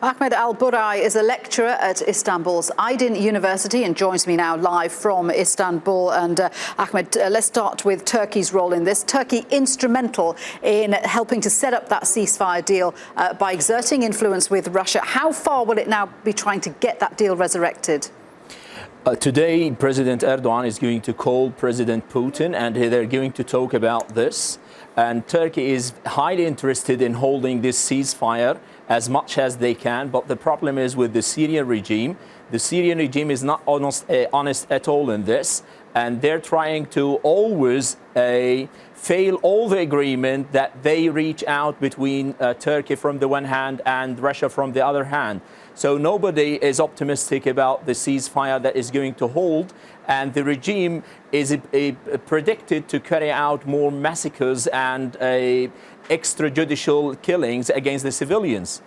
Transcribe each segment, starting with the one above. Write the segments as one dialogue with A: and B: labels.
A: Ahmed al Burai is a lecturer at Istanbul's Aydin University and joins me now live from Istanbul. And Ahmed, let's start with Turkey's role in this. Turkey instrumental in helping to set up that ceasefire deal by exerting influence with Russia. How far will it now be trying to get that deal resurrected?
B: Today, President Erdogan is going to call President Putin and they're going to talk about this. And Turkey is highly interested in holding this ceasefire as much as they can. But the problem is with the Syrian regime. The Syrian regime is not honest at all in this. And they're trying to always fail all the agreement that they reach out between Turkey from the one hand and Russia from the other hand. So nobody is optimistic about the ceasefire that is going to hold, and the regime is predicted to carry out more massacres and extrajudicial killings against the civilians.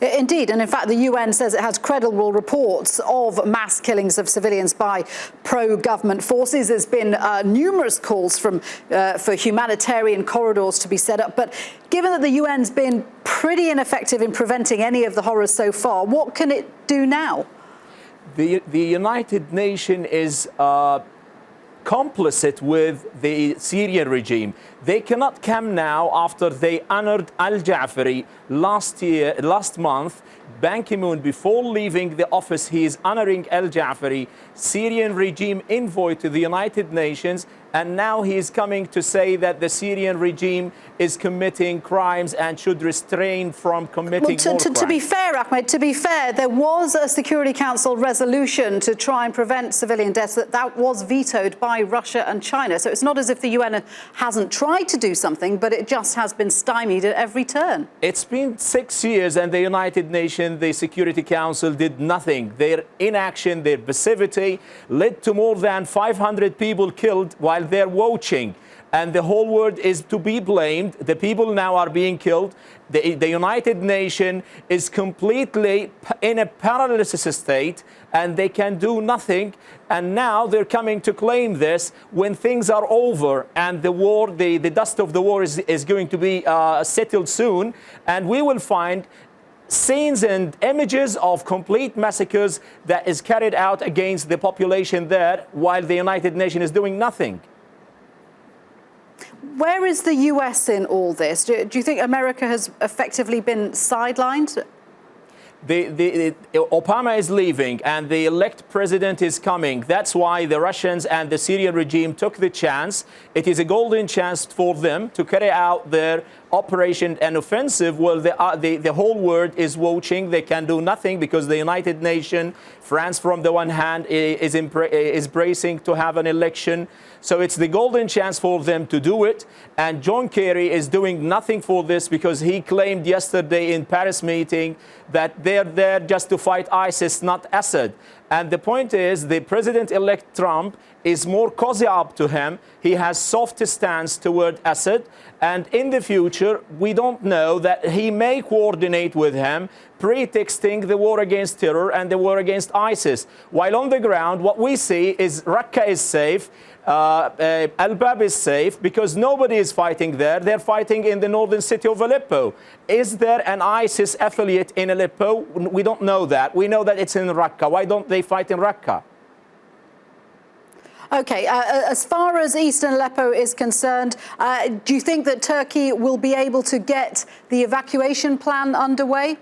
A: Indeed, and in fact the UN says it has credible reports of mass killings of civilians by pro-government forces. There's been numerous calls for humanitarian corridors to be set up, but given that the UN's been pretty ineffective in preventing any of the horrors so far, what can it do now?
B: The United Nations is complicit with the Syrian regime. They cannot come now after they honored al-Jafari last month. Ban Ki-moon, before leaving the office, he is honoring al-Jafari, Syrian regime envoy to the United Nations, and now he is coming to say that the Syrian regime is committing crimes and should restrain from committing more crimes.
A: To be fair, Ahmed, to be fair, there was a Security Council resolution to try and prevent civilian deaths that was vetoed by Russia and China. So it's not as if the UN hasn't tried to do something, but it just has been stymied at every turn.
B: It's been 6 years and the United Nations, the Security Council did nothing. Their inaction, their passivity led to more than 500 people killed while they're watching. And the whole world is to be blamed. The people now are being killed. The United Nations is completely in a paralysis state and they can do nothing. And now they're coming to claim this when things are over and the war, the dust of the war is going to be settled soon. And we will find scenes and images of complete massacres that is carried out against the population there while the United Nations is doing nothing.
A: Where is the US in all this? Do you think America has effectively been sidelined?
B: Obama is leaving and the elect president is coming. That's why the Russians and the Syrian regime took the chance. It is a golden chance for them to carry out their operation and offensive. Well, the whole world is watching. They can do nothing because the United Nations, France from the one hand, is bracing to have an election. So it's the golden chance for them to do it. And John Kerry is doing nothing for this because he claimed yesterday in Paris meeting that they're there just to fight ISIS, not Assad. And the point is, the president-elect Trump is more cozy up to him. He has soft stance toward Assad. And in the future, we don't know that he may coordinate with him, pretexting the war against terror and the war against ISIS. While on the ground, what we see is Raqqa is safe. Al-Bab is safe because nobody is fighting there. They're fighting in the northern city of Aleppo. Is there an ISIS affiliate in Aleppo? We don't know that. We know that it's in Raqqa. Why don't they fight in Raqqa?
A: Okay, as far as eastern Aleppo is concerned, do you think that Turkey will be able to get the evacuation plan underway?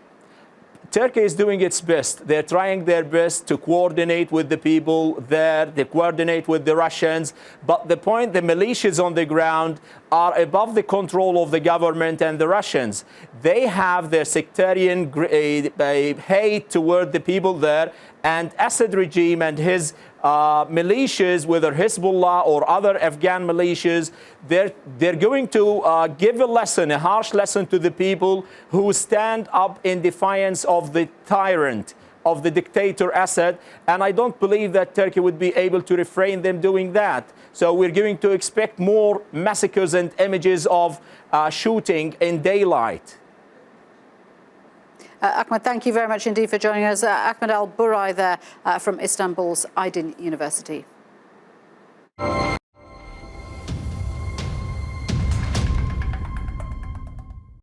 B: Turkey is doing its best. They're trying their best to coordinate with the people there, they coordinate with the Russians. But the point, the militias on the ground are above the control of the government and the Russians. They have their sectarian hate toward the people there. And Assad regime and his militias, whether Hezbollah or other Afghan militias, they're going to give a lesson, a harsh lesson to the people who stand up in defiance of the tyrant, of the dictator Assad. And I don't believe that Turkey would be able to refrain them doing that. So we're going to expect more massacres and images of shooting in daylight.
A: Ahmed, thank you very much indeed for joining us. Ahmed al Burai there from Istanbul's Aydin University.